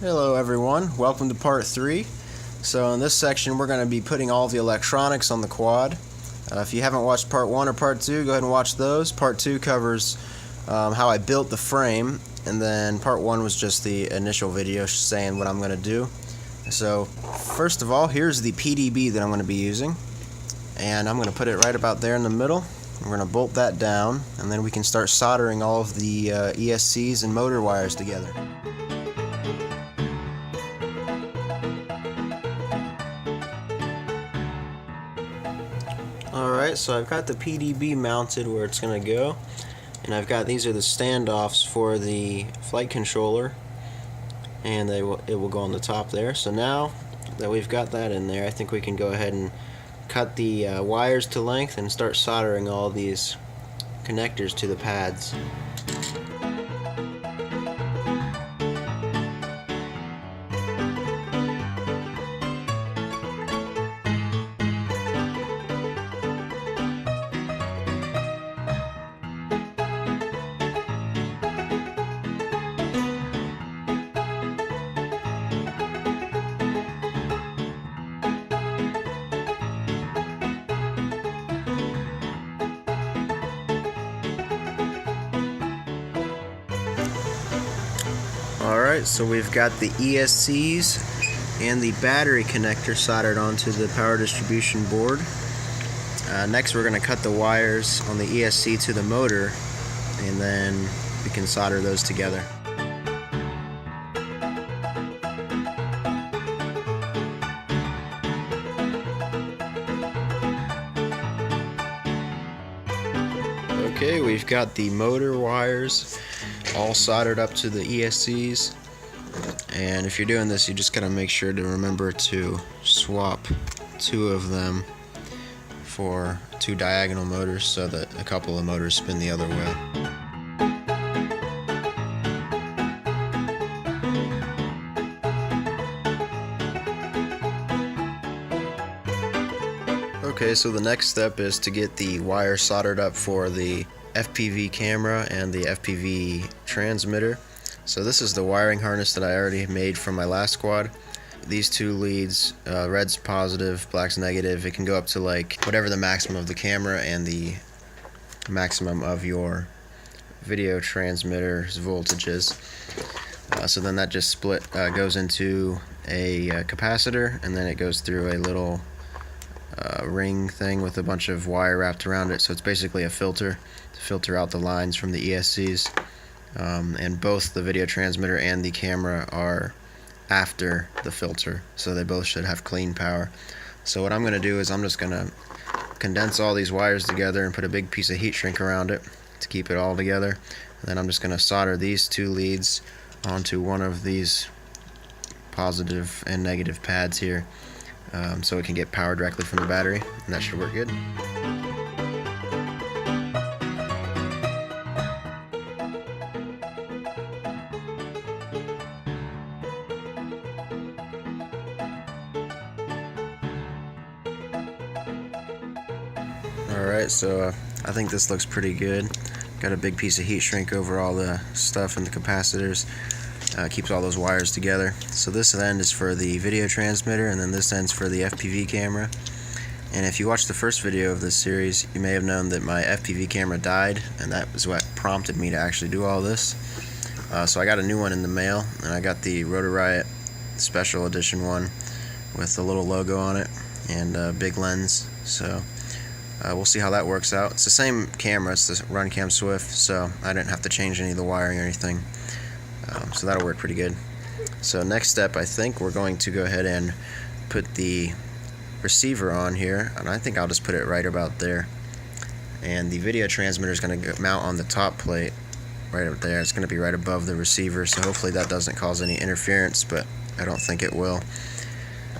Hello everyone, welcome to part 3. So in this section we're going to be putting all the electronics on the quad. If you haven't watched part 1 or part 2, go ahead and watch those. Part 2 covers how I built the frame, and then part 1 was just the initial video saying what I'm going to do. So first of all, here's the PDB that I'm going to be using, and I'm going to put it right about there in the middle. We're going to bolt that down, and then we can start soldering all of the ESCs and motor wires together. Alright, so I've got the PDB mounted where it's going to go, and I've got, these are the standoffs for the flight controller, and it will go on the top there. So now that we've got that in there, I think we can go ahead and cut the wires to length and start soldering all these connectors to the pads. Alright, so we've got the ESCs and the battery connector soldered onto the power distribution board. Next we're going to cut the wires on the ESC to the motor, and then we can solder those together. Okay, we've got the motor wires all soldered up to the ESCs, and if you're doing this, you just gotta make sure to remember to swap 2 of them for 2 diagonal motors so that a couple of motors spin the other way. Okay, so the next step is to get the wire soldered up for the FPV camera and the FPV transmitter. So this is the wiring harness that I already made from my last quad. These 2 leads, red's positive, black's negative. It can go up to like whatever the maximum of the camera and the maximum of your video transmitter's voltage is. So then that just goes into a capacitor, and then it goes through a little ring thing with a bunch of wire wrapped around it. So it's basically a filter to filter out the lines from the ESCs, and both the video transmitter and the camera are after the filter, so they both should have clean power. So what I'm going to do is I'm just going to condense all these wires together and put a big piece of heat shrink around it to keep it all together, and then I'm just going to solder these 2 leads onto one of these positive and negative pads here, so it can get power directly from the battery, and that should work good. Alright, so I think this looks pretty good. Got a big piece of heat shrink over all the stuff in the capacitors. Keeps all those wires together. So this end is for the video transmitter, and then this end's for the FPV camera. And if you watched the first video of this series, you may have known that my FPV camera died, and that was what prompted me to actually do all this. So I got a new one in the mail, and I got the Rotor Riot Special Edition one with a little logo on it and a big lens. So we'll see how that works out. It's the same camera, it's the Runcam Swift, so I didn't have to change any of the wiring or anything. So that'll work pretty good. So next step, I think we're going to go ahead and put the receiver on here, and I think I'll just put it right about there. And the video transmitter is going to mount on the top plate right up there. It's going to be right above the receiver, so hopefully that doesn't cause any interference, but I don't think it will.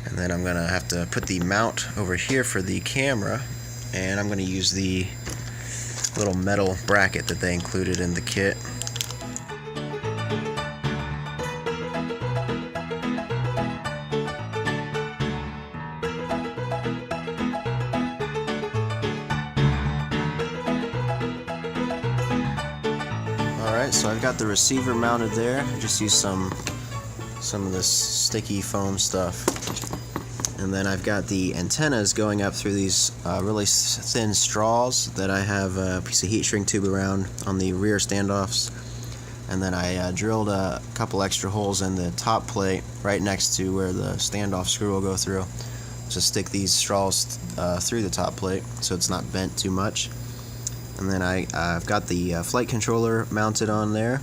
And then I'm going to have to put the mount over here for the camera, and I'm going to use the little metal bracket that they included in the kit. Alright, so I've got the receiver mounted there. I just used some some of this sticky foam stuff. And then I've got the antennas going up through these really thin straws that I have a piece of heat shrink tube around on the rear standoffs. And then I drilled a couple extra holes in the top plate right next to where the standoff screw will go through to stick these straws through the top plate so it's not bent too much. And then I've got the flight controller mounted on there,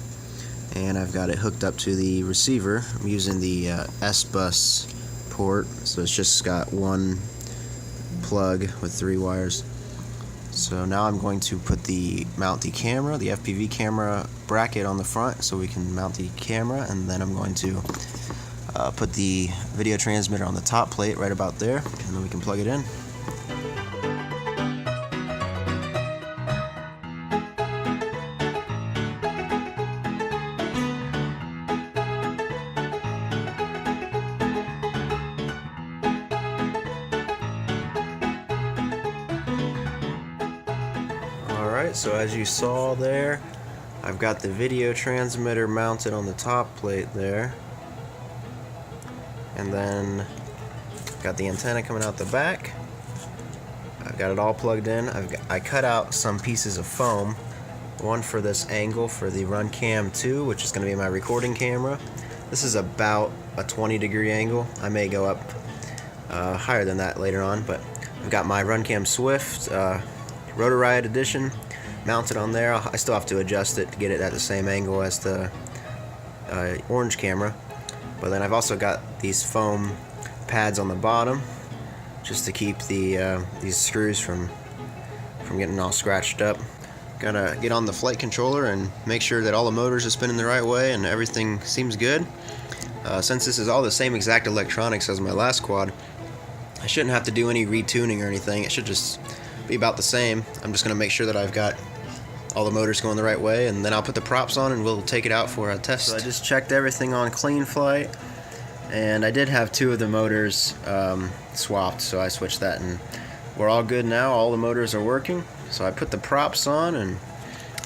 and I've got it hooked up to the receiver. I'm using the SBUS port, so it's just got one plug with 3 wires. So now I'm going to mount the camera, the FPV camera bracket on the front so we can mount the camera, and then I'm going to put the video transmitter on the top plate right about there, and then we can plug it in. Alright, so as you saw there, I've got the video transmitter mounted on the top plate there, and then got the antenna coming out the back. I've got it all plugged in. I cut out some pieces of foam, one for this angle for the Runcam 2, which is going to be my recording camera. This is about a 20-degree angle. I may go up higher than that later on, but I've got my Runcam Swift Rotor Riot Edition mounted on there. I still have to adjust it to get it at the same angle as the orange camera. But then I've also got these foam pads on the bottom just to keep these screws from getting all scratched up. Gotta get on the flight controller and make sure that all the motors are spinning the right way and everything seems good. Since this is all the same exact electronics as my last quad, I shouldn't have to do any retuning or anything. It should just be about the same. I'm just gonna make sure that I've got all the motors going the right way, and then I'll put the props on and we'll take it out for a test. So I just checked everything on clean flight, and I did have 2 of the motors swapped, so I switched that, and we're all good now. All the motors are working. So I put the props on and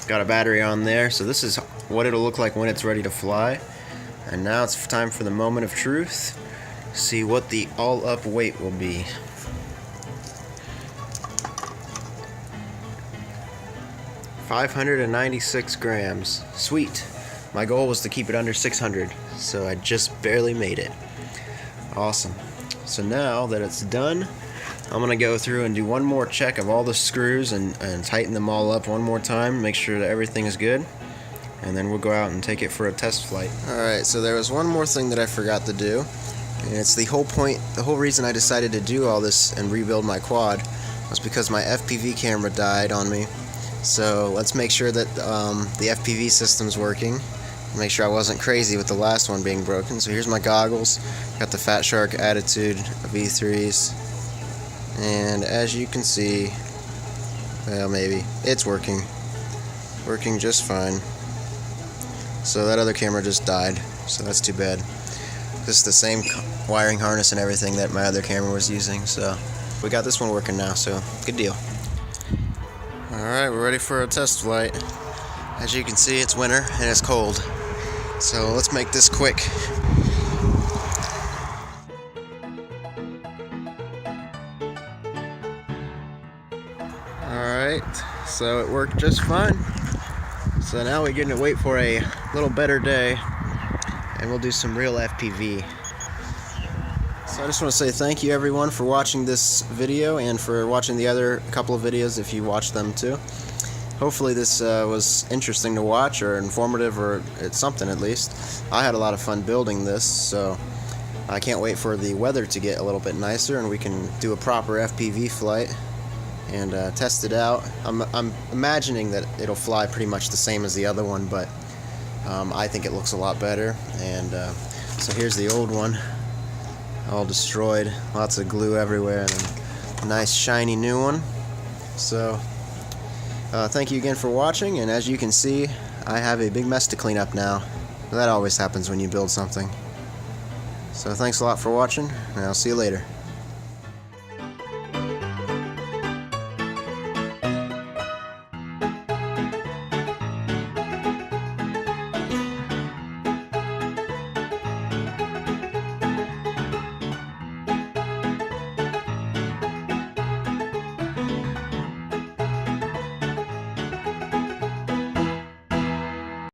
got a battery on there. So this is what it'll look like when it's ready to fly. And now it's time for the moment of truth. See what the all-up weight will be. $596 grams. Sweet. My goal was to keep it under 600, so I just barely made it. Awesome. So now that it's done, I'm going to go through and do one more check of all the screws and tighten them all up one more time, make sure that everything is good, and then we'll go out and take it for a test flight. Alright, so there was one more thing that I forgot to do, and it's the whole reason I decided to do all this and rebuild my quad was because my FPV camera died on me. So let's make sure that the FPV system's working. Make sure I wasn't crazy with the last one being broken. So here's my goggles. Got the Fatshark Attitude V3s. And as you can see, well, maybe, it's working. Working just fine. So that other camera just died. So that's too bad. This is the same wiring harness and everything that my other camera was using. So we got this one working now, so good deal. Alright, we're ready for a test flight. As you can see, it's winter and it's cold. So let's make this quick. Alright, so it worked just fine. So now we're getting to wait for a little better day and we'll do some real FPV. So I just want to say thank you everyone for watching this video and for watching the other couple of videos if you watched them too. Hopefully this was interesting to watch or informative, or it's something at least. I had a lot of fun building this, so I can't wait for the weather to get a little bit nicer and we can do a proper FPV flight and test it out. I'm imagining that it'll fly pretty much the same as the other one, but I think it looks a lot better. And so here's the old one, all destroyed, lots of glue everywhere, and then a nice shiny new one. So thank you again for watching, and as you can see, I have a big mess to clean up now. That always happens when you build something. So thanks a lot for watching, and I'll see you later.